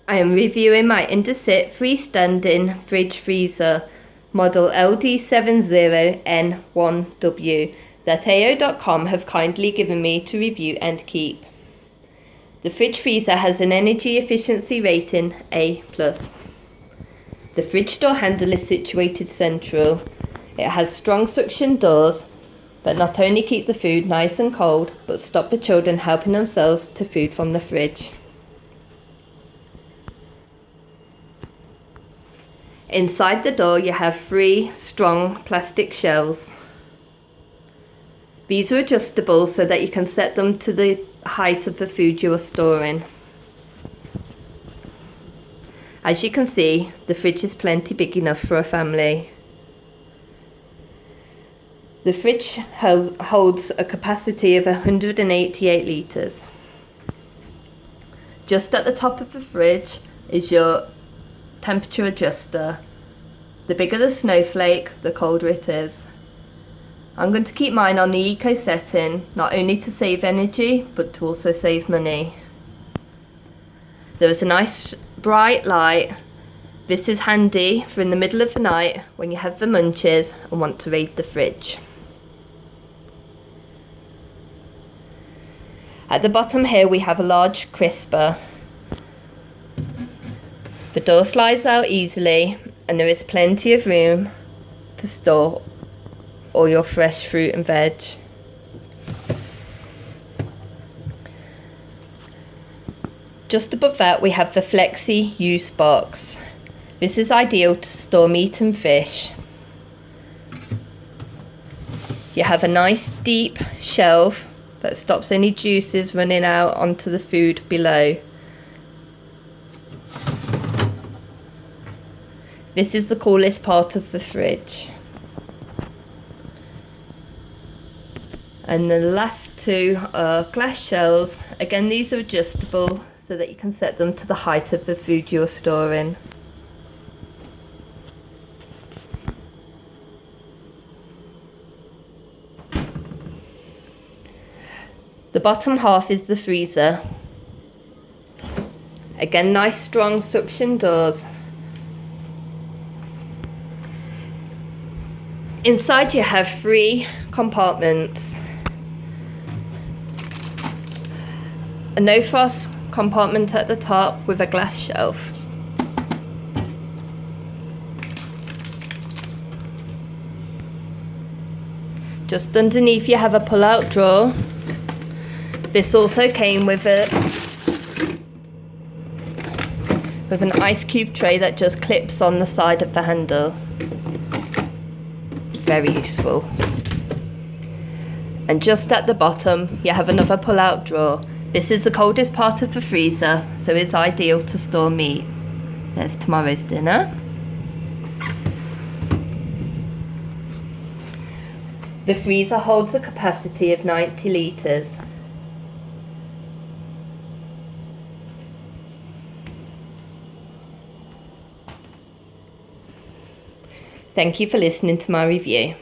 I am reviewing my Indisit freestanding fridge freezer model LD70N1W that AO.com have kindly given me to review and keep. The fridge freezer has an energy efficiency rating A+. The fridge door handle is situated central. It has strong suction doors that not only keep the food nice and cold but stop the children helping themselves to food from the fridge. Inside the door you have 3 strong plastic shelves. These are adjustable so that you can set them to the height of the food you are storing. As you can see, the fridge is plenty big enough for a family. The fridge holds a capacity of 188 litres. Just at the top of the fridge is your temperature adjuster. The bigger the snowflake, the colder it is. I'm going to keep mine on the eco setting, not only to save energy, but to also save money. There is a nice bright light. This is handy for in the middle of the night when you have the munchies and want to raid the fridge. At the bottom here we have a large crisper. The door slides out easily and there is plenty of room to store all your fresh fruit and veg. Just above that we have the Flexi use box. This is ideal to store meat and fish. You have a nice deep shelf that stops any juices running out onto the food below. This is the coolest part of the fridge. And the last 2 are glass shelves. Again, these are adjustable so that you can set them to the height of the food you're storing. The bottom half is the freezer. Again, nice strong suction doors. Inside you have 3 compartments. A no frost compartment at the top with a glass shelf. Just underneath you have a pull-out drawer. This also came with an ice cube tray that just clips on the side of the handle. Very useful. And just at the bottom you have another pull-out drawer. This is the coldest part of the freezer, so it's ideal to store meat. There's tomorrow's dinner. The freezer holds a capacity of 90 litres. Thank you for listening to my review.